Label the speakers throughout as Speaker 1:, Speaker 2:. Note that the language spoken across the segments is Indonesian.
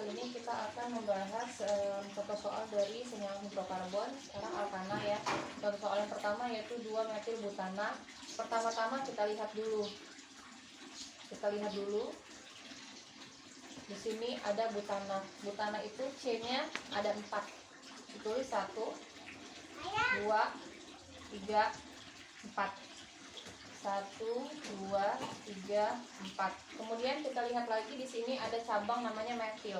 Speaker 1: kali ini kita akan membahas contoh soal dari senyawa hidrokarbon, sekarang alkana ya. Contoh soal yang pertama yaitu 2-metil butana. Pertama-tama kita lihat dulu. Di sini ada butana. Butana itu C-nya ada 4. Ditulis 1, 2, 3, 4. 1, 2, 3, 4. Kemudian kita lihat lagi di sini ada cabang namanya metil.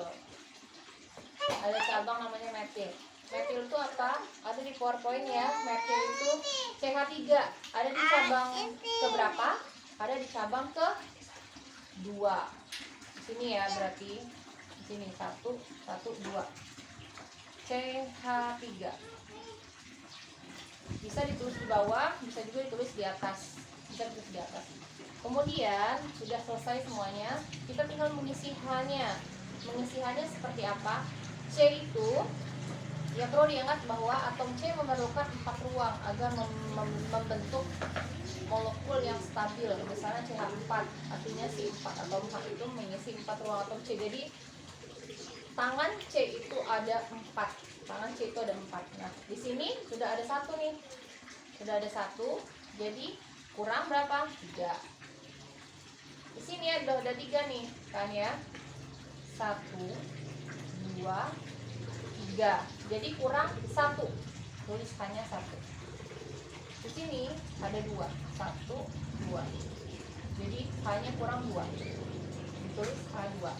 Speaker 1: Metil itu apa? Ada di PowerPoint ya. Metil itu CH3. Ada di cabang keberapa? Ada di cabang ke 2. Di sini ya, berarti di sini 1, 1, 2. CH3. Bisa ditulis di bawah, bisa juga ditulis di atas. Kemudian sudah selesai semuanya, kita tinggal mengisi H-nya. Mengisi H-nya seperti apa? C itu ya perlu diingat bahwa atom C memerlukan 4 ruang agar membentuk molekul yang stabil. Misalnya CH4, artinya si 4 atom H itu mengisi 4 ruang atom C. Jadi tangan C itu ada 4. Nah, di sini sudah ada 1 nih. Jadi kurang berapa? 3. Di sini ada 3 nih, kan ya? 1, 2, 3. Jadi kurang 1. Tulis hanya 1. Di sini ada 2. 1, 2. Jadi hanya kurang 2. Ditulis H2.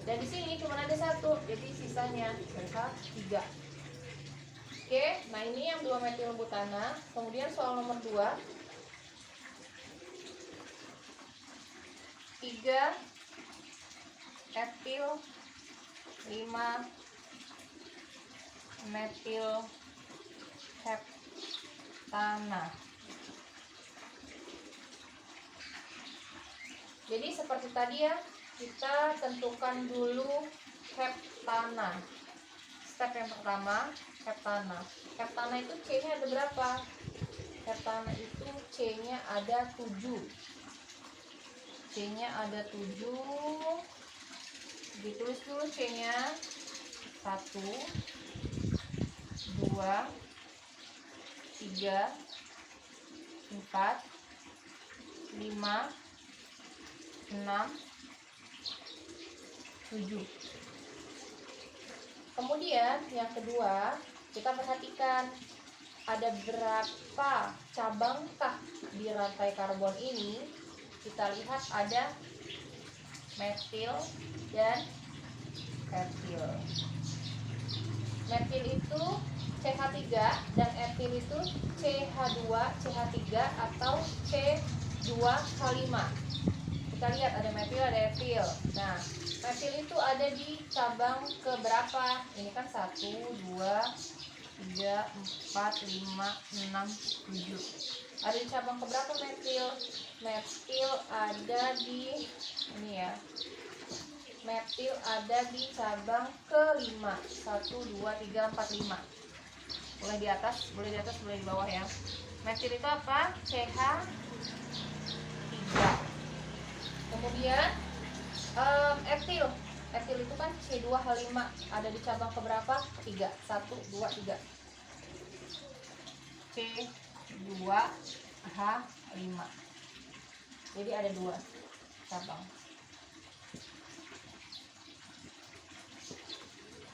Speaker 1: Dan di sini cuma ada 1. Jadi sisanya adalah 3. Oke, nah ini yang 2-metil butana. Kemudian soal nomor 2. 3 etil 5 metil heptana. Jadi seperti tadi ya, kita tentukan dulu heptana. Step yang pertama, heptana. Heptana itu C-nya ada berapa? Heptana itu C-nya ada 7. C-nya ada 7. Ditulis dulu C-nya. 1, 2, 3, 4, 5, 6, 7. Kemudian yang kedua, kita perhatikan ada berapa cabangkah di rantai karbon ini. Kita lihat ada metil dan etil. Metil itu CH3 dan etil itu CH2, CH3 atau C2H5. Kita lihat ada metil, ada etil. Nah, metil itu ada di cabang keberapa? Ini kan 1, 2, 3, 4, 5, 6, 7. Ada di cabang keberapa metil? Metil ada di ini ya. Metil ada di cabang ke-5. 1, 2, 3, 4, 5. Boleh di atas, boleh di bawah ya. Metil itu apa? CH3. Kemudian etil. Etil itu kan C2H5. Ada di cabang keberapa? 3. 1, 2, 3. C2H5. Jadi ada 2 cabang.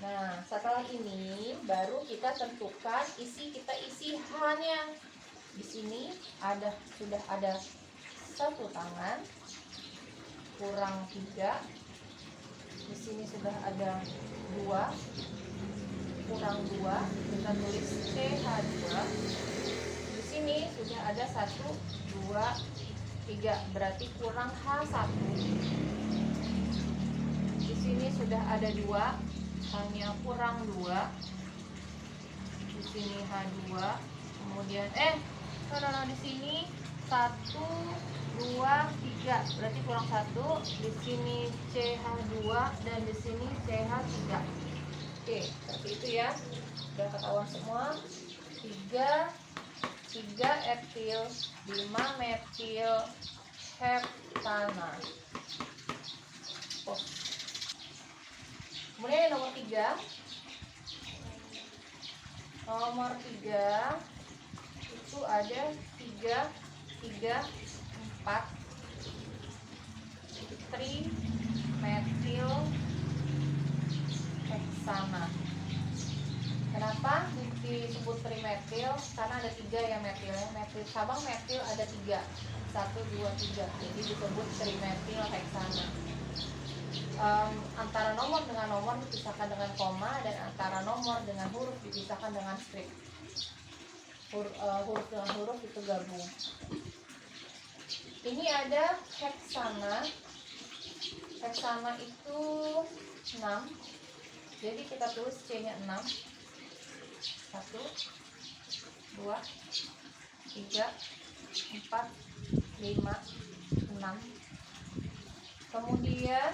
Speaker 1: Nah, setelah ini baru kita tentukan kita isi H-nya. Di sini sudah ada 1 tangan kurang 3. Di sini sudah ada 2 kurang 2. Kita tulis CH2. Di sini sudah ada 1, 2, 3, berarti kurang H1. Di sini sudah ada 2, hanya kurang 2. Di sini H2. Kemudian di sini 1, 2, 3, berarti kurang 1. Di sini CH2 dan di sini CH3. Oke, seperti itu ya. Sudah ketahuan semua. 3 etil 5 metil heptana. Kemudian yang nomor 3. Nomor 3 itu ada 3, 4 trimetil heksana. Kenapa disebut trimetil? Karena ada 3 ya metilnya. Metil, cabang metil ada 3, 1, 2, 3. Jadi disebut trimetil heksana. Antara nomor dengan nomor dipisahkan dengan koma, dan antara nomor dengan huruf dipisahkan dengan strip. Huruf dengan huruf itu gabung. Ini ada heksana. Heksana itu 6. Jadi kita tulis C-nya 6. 1, 2, 3, 4, 5, 6. Kemudian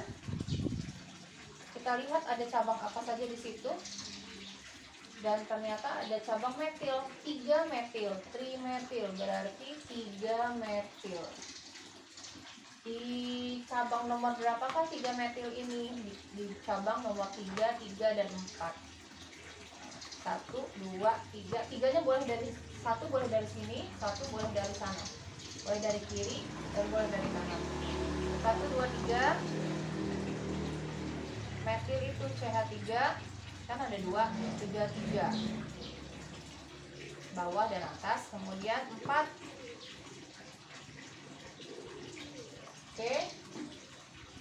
Speaker 1: kita lihat ada cabang apa saja di situ. Dan ternyata ada cabang metil, 3 metil, trimetil, berarti 3 metil. Di cabang nomor berapakah 3 metil ini? Di cabang nomor 3, 3 dan 4. 1, 2, 3. 3-nya boleh dari 1 boleh dari sini, 1 boleh dari sana. Boleh dari kiri dan boleh dari kanan. 1, 2, 3. Metil itu CH3, kan ada 2, 3, 3. Bawah dan atas. Kemudian 4. Oke,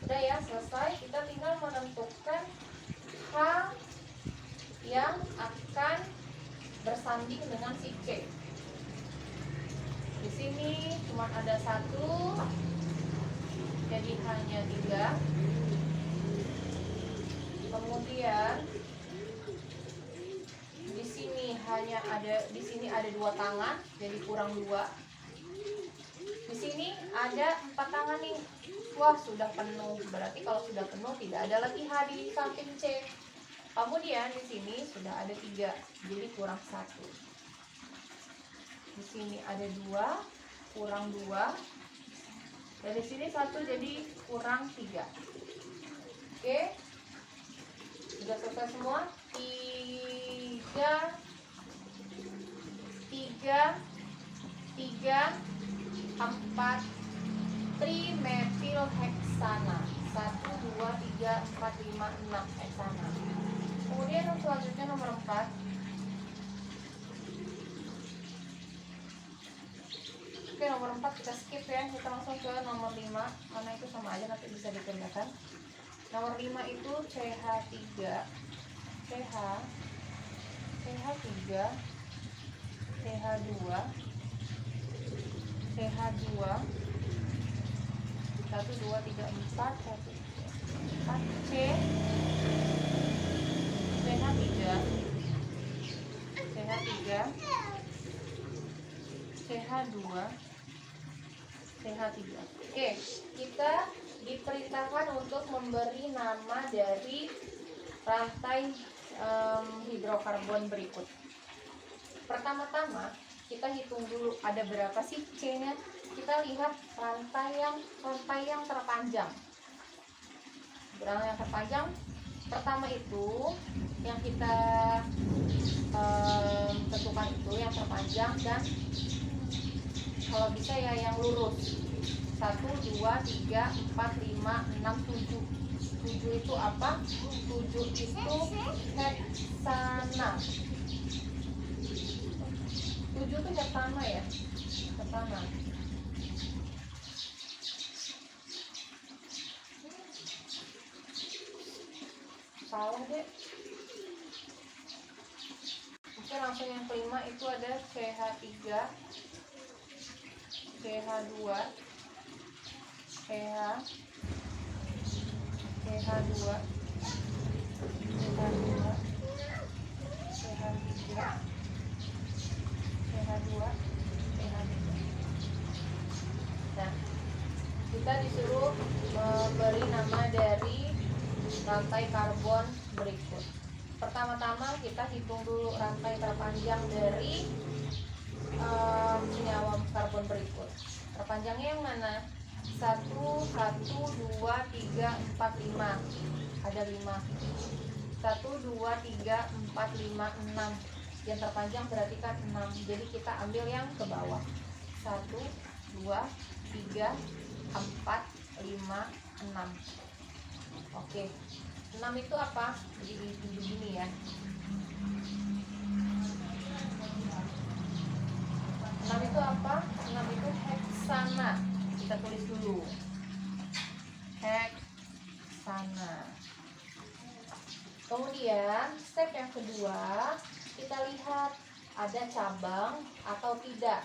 Speaker 1: udah ya, selesai. Kita tinggal menentukan H yang akan bersanding dengan si C. Di sini cuma ada 1, jadi hanya 3. Kemudian di sini ada 2 tangan, jadi kurang 2. Di sini ada 4 tangan nih. Wah, sudah penuh. Berarti kalau sudah penuh tidak ada lagi H di samping C. Kemudian di sini sudah ada 3, jadi kurang 1. Di sini ada 2, kurang 2. Dari sini 1, jadi kurang 3. Oke, sudah selesai semua. 3, 4 trimetil heksana. 1, 2, 3, 4, 5, 6 heksana. Kemudian yang selanjutnya nomor 4. Oke, nomor 4 kita skip ya. Kita langsung ke nomor 5, karena itu sama aja, nanti bisa dikerjakan. Nomor 5 itu CH3, CH3, CH2, CH2, 1, 2, 3, 4, 1, 4, C, CH3, CH3, CH2, CH3. Oke, kita diperintahkan untuk memberi nama dari rantai hidrokarbon berikut. Pertama-tama kita hitung dulu ada berapa sih C-nya. Kita lihat rantai yang terpanjang. Rantai yang terpanjang pertama itu yang kita tentukan itu yang terpanjang, dan kalau bisa ya yang lurus. 1, 2, 3, 4, 5, 6, 7. 7 itu apa? 7 itu heksana. 7 itu heksana ya? Heksana. Salah deh. Oke, langsung yang kelima itu ada CH3, CH2, CH, CH2, CH2, CH3, CH2, CH3. Nah, kita disuruh memberi nama dari rantai karbon berikut. Pertama-tama kita hitung dulu rantai terpanjang dari senyawa karbon berikut. Terpanjangnya yang mana? 1, 1, 2, 3, 4, 5. Ada 5. 1, 2, 3, 4, 5, 6. Yang terpanjang berarti kan 6. Jadi kita ambil yang ke bawah. 1, 2, 3, 4, 5, 6. Oke. 6 itu apa? Jadi begini ya. 6 itu apa? 6 itu heksana. Kita tulis dulu. Heksana. Kemudian step yang kedua, kita lihat ada cabang atau tidak.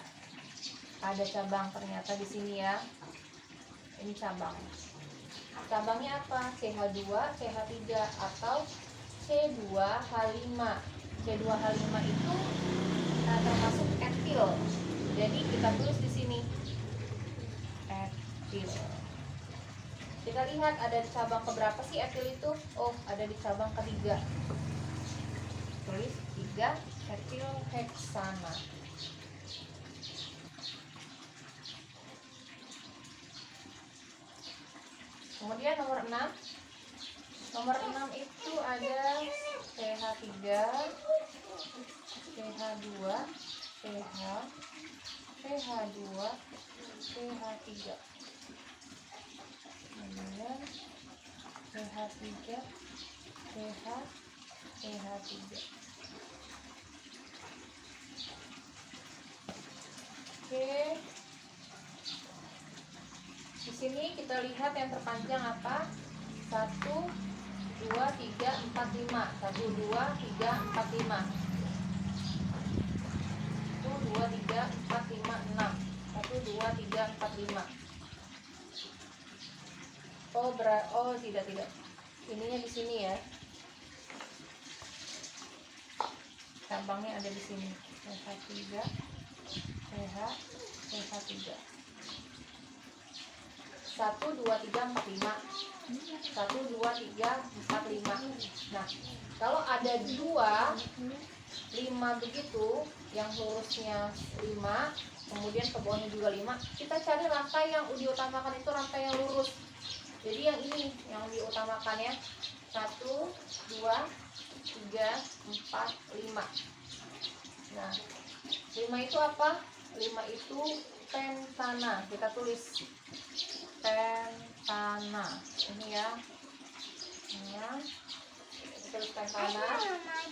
Speaker 1: Ada cabang ternyata di sini ya. Ini cabang. Cabangnya apa? CH2, CH3 atau C2H5. C2H5 itu termasuk etil. Jadi kita tulis di sini etil. Kita lihat ada di cabang keberapa sih etil itu? Oh, ada di cabang ketiga. Tulis 3 etil heksana. Kemudian nomor 6. Nomor 6 itu ada CH3, CH2, CH, CH2, CH3. Kemudian CH3, CH, CH3. Oke. Di sini kita lihat yang terpanjang apa? 1, 2, 3, 4, 5. 1, 2, 3, 4, 5. 1, 2, 3, 4, 5, 6. 1, 2, 3, 4, 5. Oh, tidak. Ininya di sini ya. Cabangnya ada di sini. CH3, CH, CH3. 1, 2, 3, 4, 5. 1, 2, 3, 4, 5. Nah, kalau ada 2, 5 begitu, yang lurusnya 5, kemudian ke bawahnya juga 5, kita cari rantai yang diutamakan itu rantai yang lurus. Jadi yang ini yang diutamakan ya. 1, 2, 3, 4, 5. Nah, 5 itu apa? 5 itu pentana. Kita tulis pentana. Ini ya. Tulis pentana.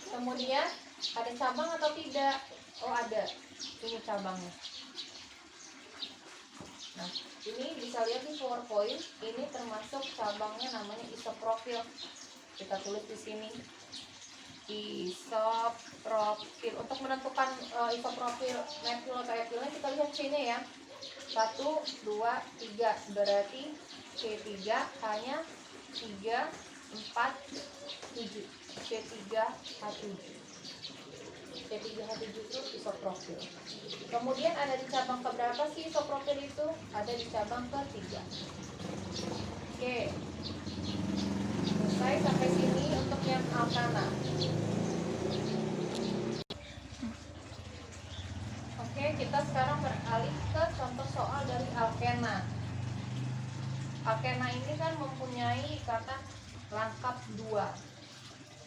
Speaker 1: Kemudian ada cabang atau tidak? Oh, ada. Ini cabangnya. Nah, ini bisa lihat di PowerPoint. Ini termasuk cabangnya namanya isoprofil. Kita tulis di sini. Isoprofil. Untuk menentukan isoprofil metil atau etilnya kita lihat C-nya ya. 1, 2, 3. Berarti C3 hanya 3, 4, 7. C3H7. C3H7 itu isoprofil. Kemudian ada di cabang keberapa sih isoprofil itu? Ada di cabang ketiga. Oke. Selesai sampai sini untuk yang alkana. Oke, kita sekarang beralih ke contoh soal dari alkena. Alkena ini kan mempunyai ikatan rangkap 2.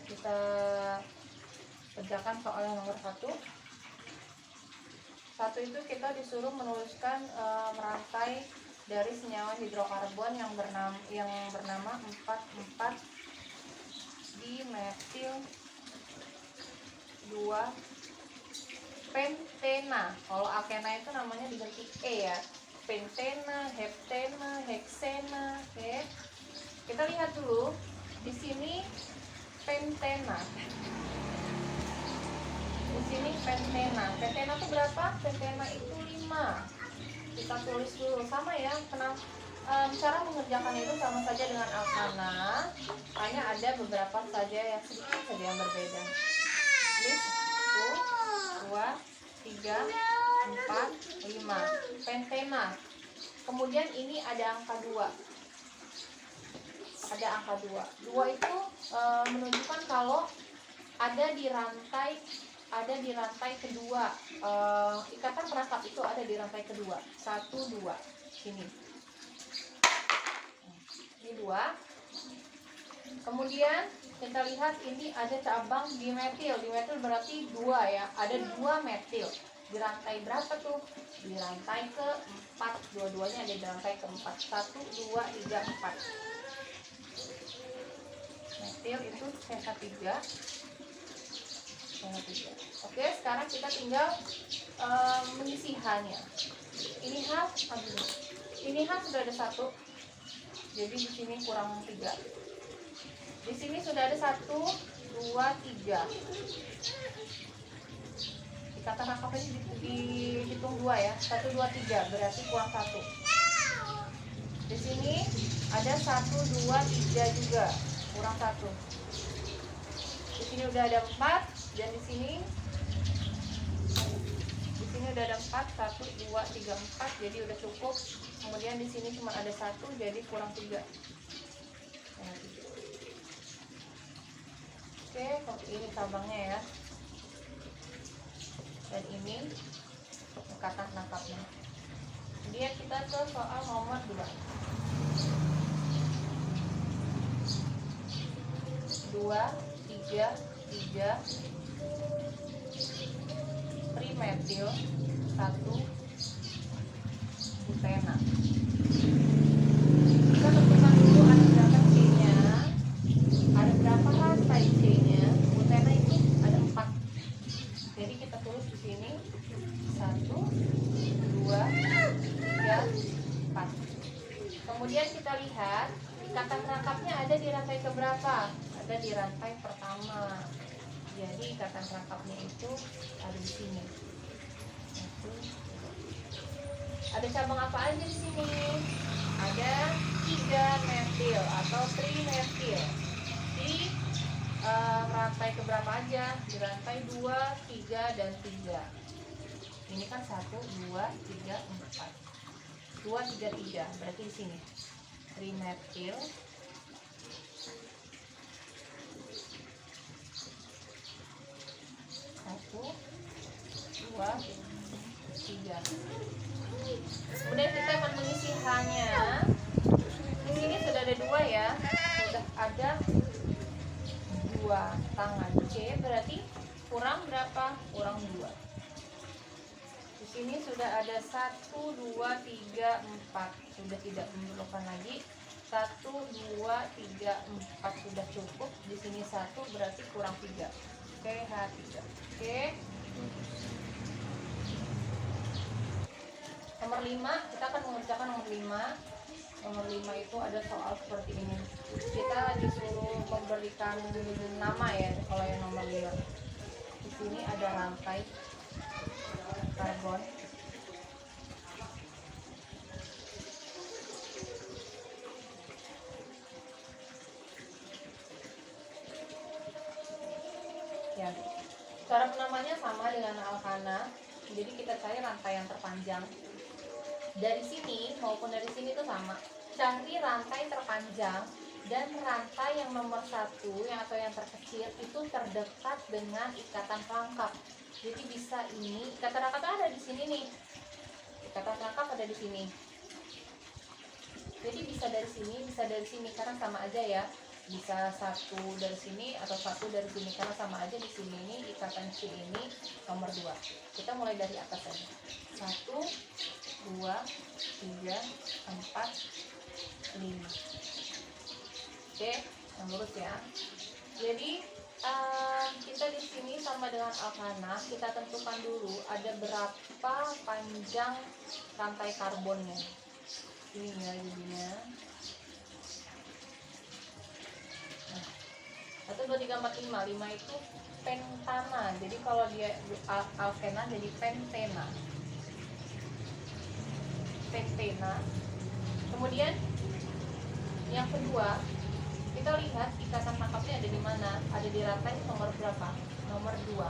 Speaker 1: Kita kerjakan soal yang nomor 1. 1 itu kita disuruh menuliskan merangkai dari senyawa hidrokarbon yang bernama 4,4 dimetil 2 pentena. Kalau alkena itu namanya dibentuk E ya. Pentena, heptena, heksena. Oke. Kita lihat dulu di sini pentena. Di sini pentena. Pentena itu berapa? Pentena itu 5. Kita tulis dulu sama ya. Cara mengerjakan itu sama saja dengan alkana. Hanya ada beberapa saja yang sedikit saja yang berbeda. Ini 1, 2, 3, 4, 5. Pentena. Kemudian ini ada angka 2. Ada angka 2. 2 itu menunjukkan kalau ada di rantai kedua. Ikatan perangkap itu ada di rantai kedua. 1, 2. Sini. Ini 2. Kemudian kita lihat ini ada cabang dimetil. Dimetil berarti 2 ya. Ada 2 metil. Di rantai berapa tuh? Di rantai keempat. Dua-duanya ada di rantai keempat. 1, 2, 3, 4. Metil itu CH3. Oke, sekarang kita tinggal mengisi H-nya. Ini H sudah ada 1. Jadi di sini kurang 3. Di sini sudah ada 1, 2, 3. Ikatan rangkapnya dihitung 2 ya. 1, 2, 3 berarti kurang 1. Di sini ada 1, 2, 3 juga kurang 1. Di sini udah ada 4 dan di sini udah ada 4, 1, 2, 3, 4 jadi udah cukup. Kemudian di sini cuma ada 1 jadi kurang 3. Oke, seperti ini cabangnya ya. Dan ini ikatan rangkapnya. Kemudian kita ke soal nomor 2. 3 trimetil 1 butena. Kita tentukan dulu ada berapa C-nya, ada berapa rantai C-nya. Butena itu ada 4. Jadi kita tulis di sini 1, 2, 3, 4. Kemudian kita lihat ikatan rangkapnya ada di rantai keberapa? Ada di rantai pertama. Jadi ikatan rangkapnya itu ada di sini. Ada cabang apa aja di sini? Ada 3 metil atau trimetil. Di rantai keberapa aja? Di rantai 2, 3, dan 3. Ini kan 1, 2, 3, 4. 2, 3, 3. Berarti di sini trimetil. 1, 2, 3. Kemudian kita akan mengisi H-nya. Di sini sudah ada 2 ya. Sudah ada 2 tangan C, berarti kurang berapa? Kurang 2. Di sini sudah ada 1, 2, 3, 4. Sudah tidak memerlukan lagi. 1, 2, 3, 4 sudah cukup. Di sini 1 berarti kurang 3. Oke, H3. Oke. Nomor 5, kita akan mengerjakan nomor 5. Nomor 5 itu ada soal seperti ini. Kita disuruh memberikan nama ya kalau yang nomor 5. Di sini ada rantai karbon. Ya. Cara penamanya sama dengan alkana. Jadi kita cari rantai yang terpanjang. Dari sini maupun dari sini itu sama. Cari rantai terpanjang dan rantai yang nomor 1 atau yang terkecil itu terdekat dengan ikatan rangkap. Jadi bisa ini, ikatan rangkap ada di sini nih. Ikatan rangkap ada di sini. Jadi bisa dari sini karena sama aja ya. Bisa 1 dari sini atau 1 dari sini karena sama aja. Di sini ini ikatan C ini nomor 2. Kita mulai dari atas aja. 1, 2, 3, 4, 5. Oke, yang lurus ya. Jadi kita di sini sama dengan alkana. Kita tentukan dulu ada berapa panjang rantai karbonnya. Ini ya jadinya. 1, 2, 3, 4, 5. 5 itu pentana. Jadi kalau dia alkena jadi pentena. Kemudian yang kedua, kita lihat ikatan rangkapnya ada di mana? Ada di rantai nomor berapa? Nomor 2.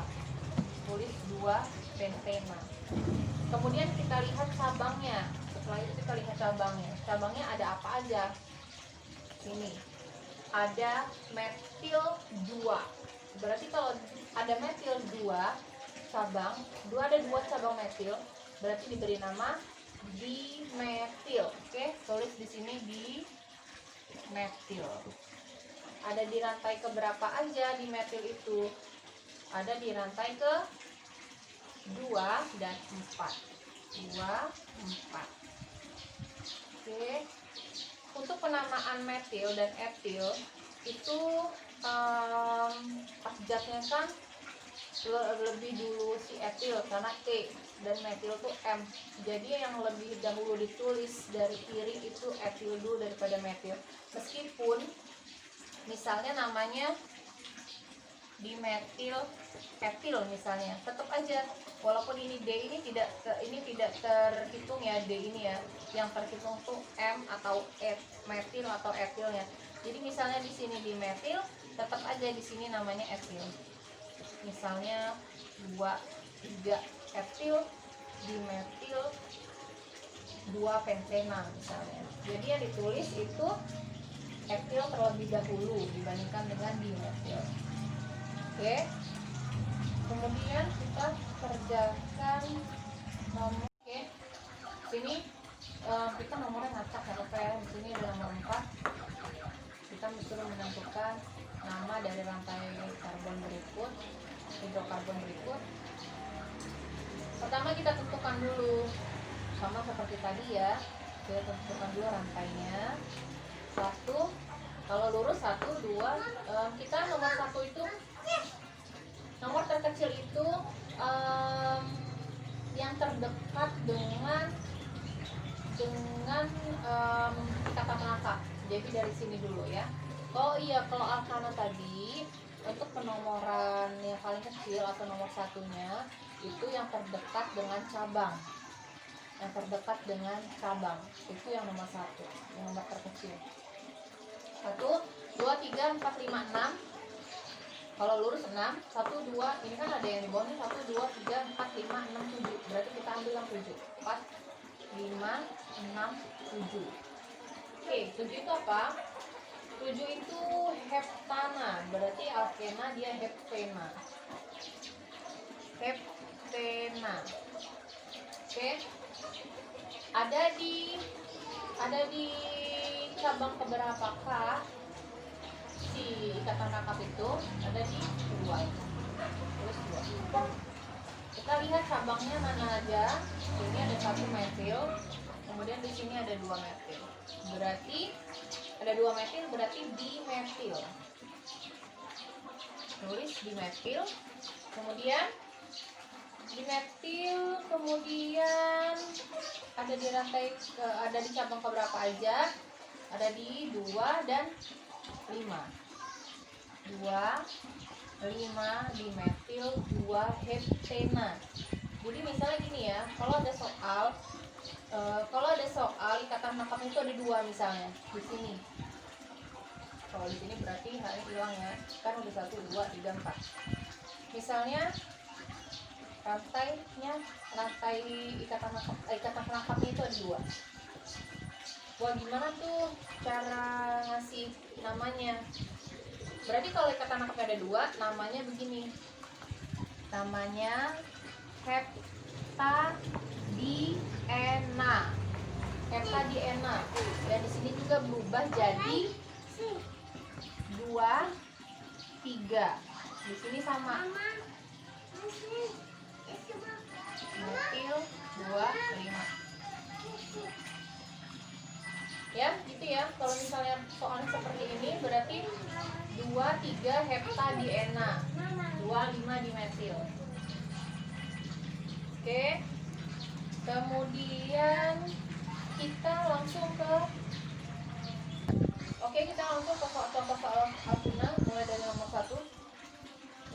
Speaker 1: Tulis 2 pentena. Kemudian kita lihat cabangnya. Setelah itu kita lihat cabangnya. Cabangnya ada apa aja? Ini ada metil 2. Berarti kalau ada metil 2 cabang, ada 2 cabang metil, berarti diberi nama dimetil. Oke, tulis di sini dimetil. ada di rantai keberapa aja di metil itu? Ada di rantai ke 2 dan 4. 2, 4. Oke. Untuk penamaan metil dan etil itu abjadnya kan lebih dulu si etil karena T dan metil tuh M. Jadi yang lebih dahulu ditulis dari kiri itu etil dulu daripada metil. Meskipun misalnya namanya dimetil etil misalnya, tetap aja walaupun ini D ini tidak terhitung ya, D ini ya. Yang terhitung tuh M atau metil atau etilnya. Jadi misalnya di sini dimetil, tetap aja di sini namanya etil. Misalnya 2, 3 etil dimetil 2 pentena misalnya. Jadi yang ditulis itu etil terlebih dahulu dibandingkan dengan dimetil. Oke. Kemudian kita kerjakan nomor. Oke. Sini kita nomornya ngacak ya, di sini ada nomor 4. Kita disuruh menentukan nama dari rantai karbon berikut, hidrokarbon berikut. Pertama kita tentukan dulu, sama seperti tadi ya, kita tentukan dulu rantainya. 1, kalau lurus 1, 2, kita nomor 1 itu, nomor terkecil itu yang terdekat dengan ikatan rangka. Jadi dari sini dulu ya. Oh iya, kalau alkana tadi untuk penomoran yang paling kecil atau nomor 1-nya itu yang terdekat dengan cabang. Yang terdekat dengan cabang itu yang nomor 1, yang nomor terkecil. 1, 2, 3, 4, 5, 6. Kalau lurus 6, 1, 2, ini kan ada yang di bawah nih, 1, 2, 3, 4, 5, 6, 7. Berarti kita ambil yang 7. 4, 5, 6, 7. Oke, 7 itu apa? 7 itu heptana, berarti alkena dia heptena. Heptena. Oke. Ada di cabang keberapakah si ikatan rangkap itu? Ada di 2. Terus 2. Kita lihat cabangnya mana aja. Ini ada 1 metil, kemudian di sini ada 2 metil. Berarti ada 2 metil, berarti dimetil. Tulis dimetil. Kemudian dimetil, kemudian ada di rantai ada di cabang keberapa aja? Ada di 2 dan 5. 2, 5 dimetil 2 heptena. Jadi misalnya gini ya, kalau ada soal ikatan rangkapnya itu ada 2 misalnya di sini. Kalau di sini berarti halnya hilang ya. Kan udah 1, 2, 3, 4. Misalnya rantai ikatan rangkapnya itu ada 2. Wah, gimana tuh cara ngasih namanya? Berarti kalau ikatan rangkapnya ada 2, namanya begini. Namanya heptadiena. Heptadiena. Dan di sini juga berubah jadi 2, 3. Di sini sama. Metil 2, 5. Ya, gitu ya. Kalau misalnya soalnya seperti ini berarti 2, 3 heptadiena. 2, 5 dimetil. Oke. Kemudian kita langsung ke contoh soal alkuna mulai dari nomor 1.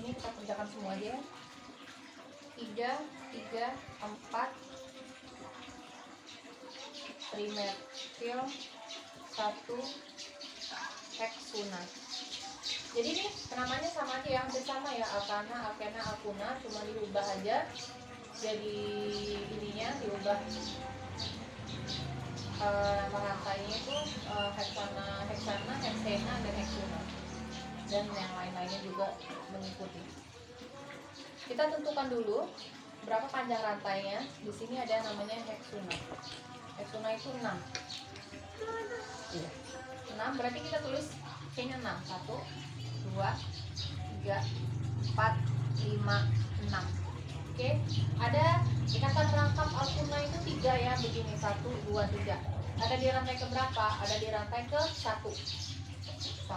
Speaker 1: Ini kita kerjakan semua aja ya. 3, 4 trimetil 1 hexuna. Jadi ini namanya sama aja ya, hampir sama ya, alkana, alkena, alkuna, cuma diubah aja jadi ininya diubah nama rantainya itu heksana, heksena, dan heksuna, dan yang lain-lainnya juga mengikuti. Kita tentukan dulu berapa panjang rantainya. Di sini ada namanya heksuna. Heksuna itu 6. 6 berarti kita tulis C-nya 6. 1, 2, 3, 4, 5, 6. Oke, ada ikatan rangkap Alpuna itu 3 ya, begini 1, 2, 3. Ada di rantai ke berapa? Ada di rantai ke 1. 1,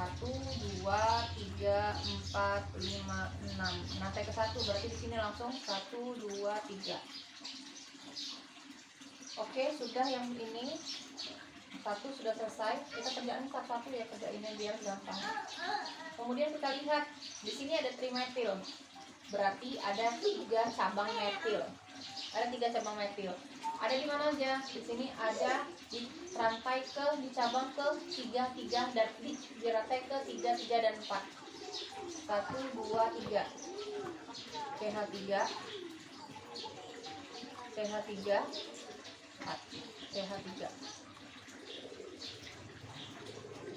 Speaker 1: 2, 3, 4, 5, 6. Rantai ke 1 berarti di sini langsung 1, 2, 3. Oke, sudah yang ini 1 sudah selesai. Kita kerjain satu-satu ya, kerjainnya biar gampang. Kemudian kita lihat di sini ada trimetil. Berarti ada 3 cabang metil. Ada 3 cabang metil. Ada di mana aja? Di sini ada di rantai ke, di cabang ke 3, 3 dan di rantai ke 3, 3 dan 4. 1, 2, 3. CH3, CH3, 4. CH3.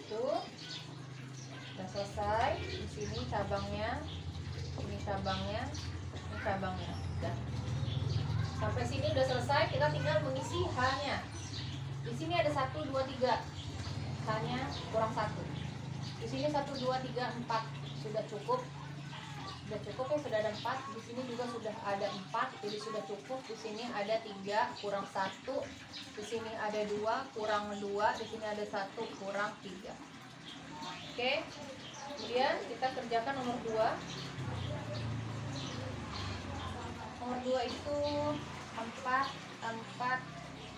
Speaker 1: Itu udah selesai. Di sini cabangnya, ini cabangnya, ini cabangnya. Udah. Sampai sini udah selesai, kita tinggal mengisi H-nya. Di sini ada 1, 2, 3. H-nya kurang 1. Di sini 1, 2, 3, 4. Sudah cukup. Sudah cukup ya, sudah ada 4. Di sini juga sudah ada 4, jadi sudah cukup. Di sini ada 3 kurang 1. Di sini ada 2 kurang 2. Di sini ada 1 kurang 3. Oke. Kemudian kita kerjakan nomor 2. Nomor 2 itu 4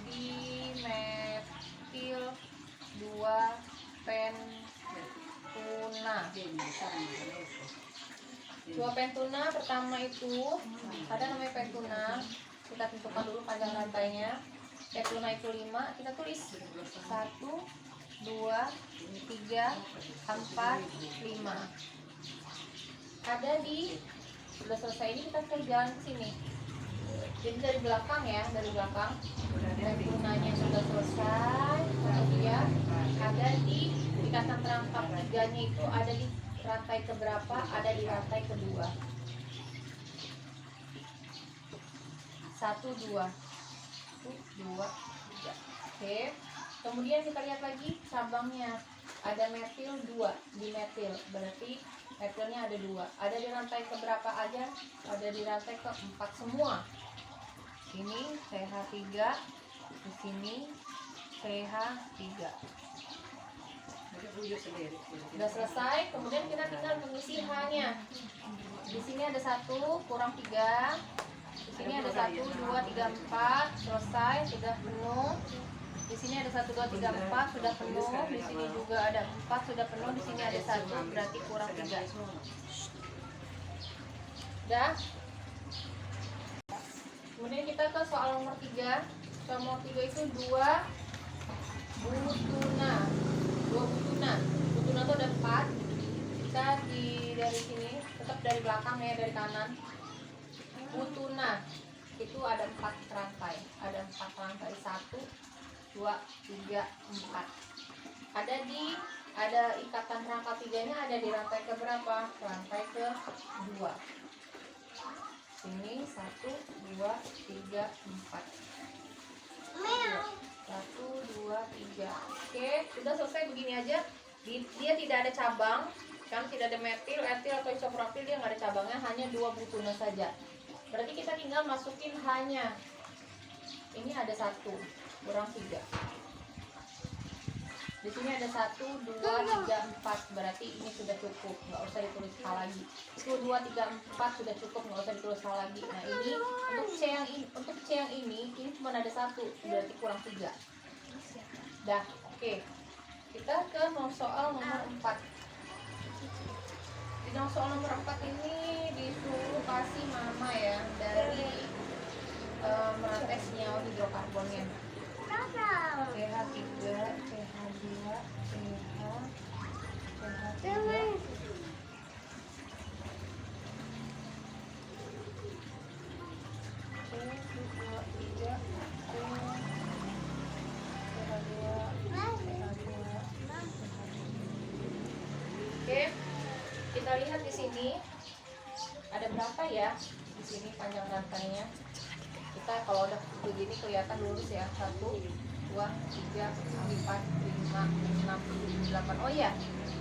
Speaker 1: dimetil 2 pentuna. 2 pentuna pertama itu ada namanya pentuna. Kita tentukan dulu panjang rantainya. Pentuna itu 5, kita tulis 1, 2, 3, 4, 5. Ada di sudah selesai ini, kita jalan ke sini. Jadi dari belakang ya, dari belakang. Pentunanya sudah selesai. Kemudian ada di ikatan perangkap 3-nya itu ada di rantai keberapa? Ada di rantai kedua. 1, 2, 2, 3. Oke. Kemudian kita lihat lagi cabangnya. Ada metil 2 di metil. Berarti metilnya ada 2. Ada di rantai keberapa aja? Ada di rantai ke-4 semua. Ini CH3, di sini CH3. Sudah selesai. Kemudian kita tinggal mengisi H-nya. Di sini ada 1 kurang 3. Di sini ada 1, 2, 3, 4. Selesai, sudah penuh. Di sini ada 1, 2, 3, 4 sudah penuh. Di sini juga ada 4 sudah penuh. Di sini ada 1 berarti kurang 3. Udah. Kemudian kita ke soal nomor 3. Soal nomor 3 itu 2 butuna. 2 butuna. Butuna itu ada 4. Kita dari sini tetap dari belakang ya, dari kanan. Butuna itu ada 4 rantai. Ada 4 rantai. 1, 2, 3, 4. Ada ikatan rangka 3-nya ada di rantai ke berapa? Rantai ke 2. Sini 1, 2, 3, 4. 1, 2, 3. Oke, sudah selesai begini aja. Dia tidak ada cabang, kan tidak ada metil, etil atau isoprofil, dia nggak ada cabangnya, hanya 2 butuna saja. Berarti kita tinggal masukin H-nya. Ini ada 1 kurang 3. Di sini ada 1, 2, 3, 4. Berarti ini sudah cukup, nggak usah ditulis H lagi. Itu 2, 3, 4 sudah cukup, nggak usah ditulis H lagi. Nah ini untuk C yang ini cuma ada 1, berarti kurang 3. Dah, oke. Kita ke soal nomor 4. Di soal nomor 4 ini disuruh kasih mama ya dari merantai senyawa hidrokarbonnya. CH3, CH2, CH, CH3. Oke, kita lihat di sini ada berapa ya? Di sini panjang rantainya. Kita kalau udah begini kelihatan lurus ya. 1, 2, 2, 3, 4, 5, 6, 7, 8. Oh ya,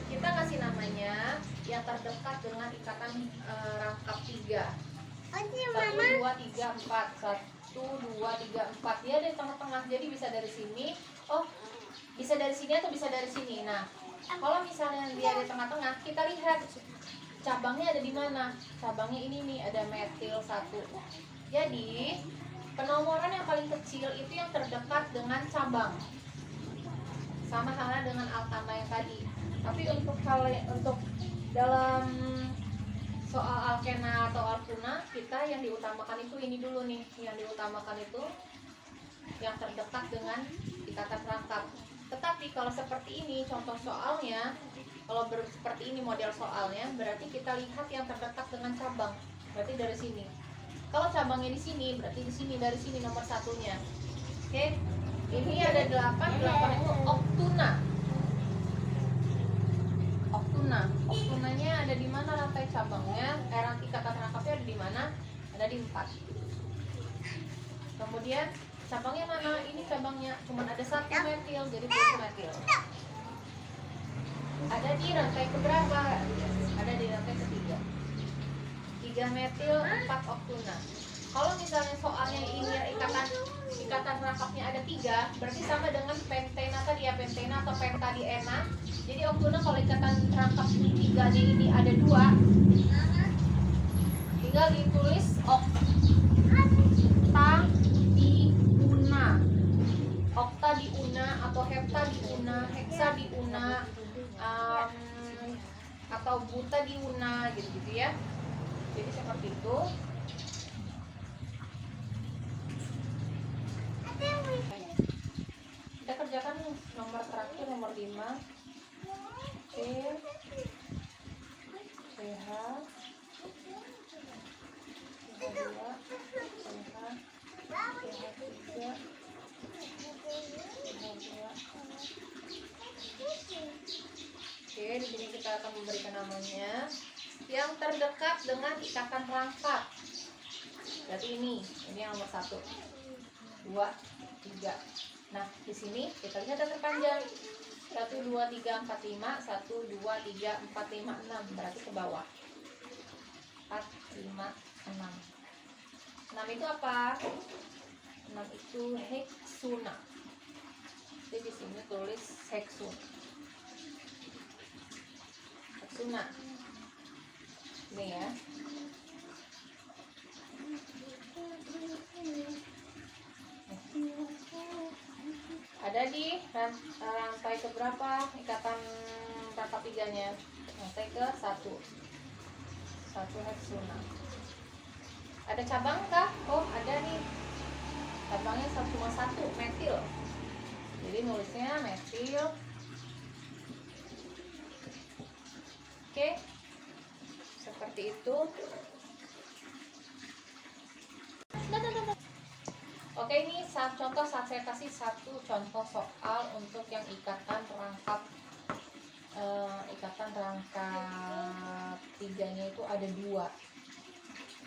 Speaker 1: kita ngasih namanya yang terdekat dengan ikatan rangkap 3. 1, 2, 3, 4. 1, 2, 3, 4. Dia dari tengah-tengah, jadi bisa dari sini. Oh, bisa dari sini atau bisa dari sini. Nah, kalau misalnya dia di tengah-tengah, kita lihat cabangnya ada di mana. Cabangnya ini nih, ada metil 1. Jadi penomoran yang paling kecil itu yang terdekat dengan cabang, sama halnya dengan alkana yang tadi. Tapi untuk dalam soal alkena atau alkuna, kita yang diutamakan itu ini dulu nih. Yang diutamakan itu yang terdekat dengan ikatan rangkap. Tetapi kalau seperti ini contoh soalnya, kalau seperti ini model soalnya, berarti kita lihat yang terdekat dengan cabang. Berarti dari sini. Kalau cabangnya di sini, berarti di sini, dari sini nomor satunya. Oke. Ini ada 8, 8 itu oktuna. Oktunanya ada di mana rantai cabangnya? Rantai ikatan rangkapnya ada di mana? Ada di 4. Kemudian cabangnya mana? Ini cabangnya cuma ada 1 metil, jadi plus metil. Ada di rantai keberapa? Ada di rantai ketiga. 3 metil, 4 oktuna. Kalau misalnya soalnya ini ikatan rangkapnya ada 3, berarti sama dengan pentena tadi ya, pentena atau pentadiena. Jadi oktuna kalau ikatan rangkap 3-nya ini ada 2, tinggal ditulis okta diuna atau hepta diuna, heksa diuna, atau buta diuna gitu ya. Jadi seperti itu. Kita kerjakan nomor terakhir, nomor 5. C, CH, CH2, CH, CH3, CH2. Oke, di sini kita akan memberikan namanya yang terdekat dengan ikatan rangkap. Berarti ini yang nomor 1, 2, 3. Nah, di sini kita lihat yang terpanjang. 1, 2, 3, 4, 5. 1, 2, 3, 4, 5, 6. Berarti ke bawah. 4, 5, 6. 6 itu apa? 6 itu heksuna. Jadi di sini tulis heksuna. Heksuna. Ini ya. Ada di rantai keberapa ikatan rangkap 3-nya? Rantai ke 1. 1 heksuna. Ada cabang kah? Oh, ada nih. Cabangnya cuma 1, metil. Jadi nulisnya metil. Oke. Seperti itu. Oke, ini contoh saat saya kasih satu contoh soal untuk yang ikatan rangkap 3-nya itu ada 2.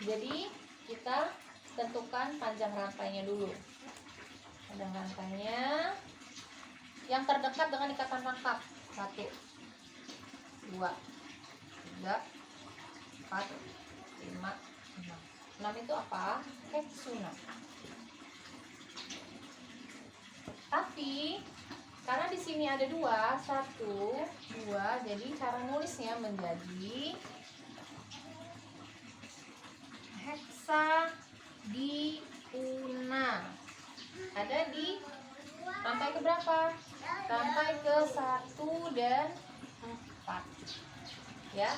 Speaker 1: Jadi kita tentukan panjang rantainya dulu. Panjang rantainya yang terdekat dengan ikatan rangkap 1, 2, 3, 4, 5, 6. 6 itu apa? Heksuna. Tapi karena di sini ada 2, 1, 2, jadi cara nulisnya menjadi heksadiuna. Ada di rantai keberapa? Rantai ke 1 dan 4. Ya.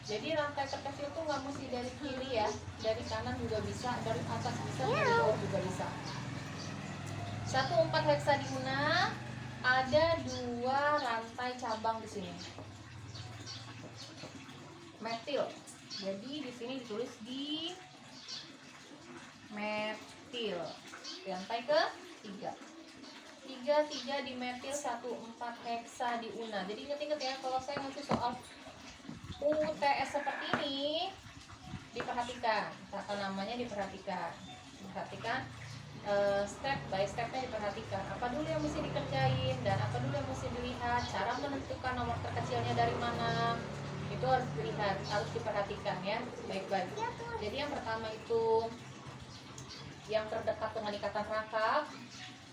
Speaker 1: Jadi rantai terkecil tuh nggak mesti dari kiri ya, dari kanan juga bisa, dari atas bisa, dari bawah juga bisa. 1, 4 heksadiuna, ada 2 rantai cabang di sini. Metil. Jadi di sini ditulis di metil. Rantai ke 3. 3 di metil, 1, 4 heksadiuna. Jadi ingat-ingat ya, kalau saya ngasih soal UTS seperti ini, diperhatikan. Kata namanya diperhatikan. step by stepnya diperhatikan, apa dulu yang mesti dikerjain dan apa dulu yang mesti dilihat, cara menentukan nomor terkecilnya dari mana, itu harus dilihat, harus diperhatikan ya baik-baik. Jadi yang pertama itu yang terdekat dengan ikatan rangkap.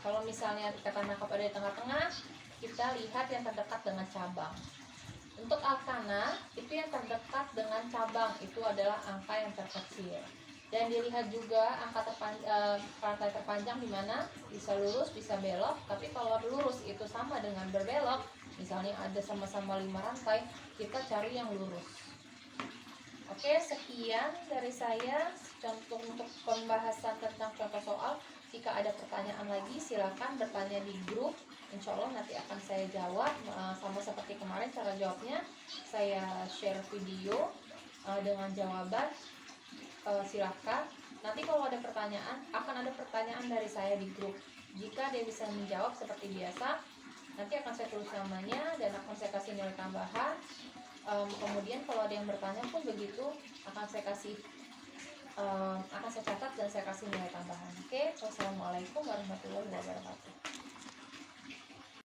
Speaker 1: Kalau misalnya ikatan rangkap ada di tengah-tengah, kita lihat yang terdekat dengan cabang. Untuk alkana itu yang terdekat dengan cabang itu adalah angka yang terkecil. Dan dilihat juga angka rantai terpanjang di mana bisa lurus bisa belok. Tapi kalau lurus itu sama dengan berbelok, misalnya ada sama-sama 5 rantai, kita cari yang lurus. Oke, sekian dari saya contoh untuk pembahasan tentang contoh soal. Jika ada pertanyaan lagi silakan bertanya di grup. Insya Allah nanti akan saya jawab, sama seperti kemarin cara jawabnya saya share video dengan jawaban. Silakan. Nanti kalau ada pertanyaan akan ada pertanyaan dari saya di grup. Jika dia bisa menjawab seperti biasa, nanti akan saya tulis namanya dan akan saya kasih nilai tambahan. Kemudian kalau ada yang bertanya pun begitu akan saya catat dan saya kasih nilai tambahan. Oke, wassalamualaikum warahmatullahi wabarakatuh.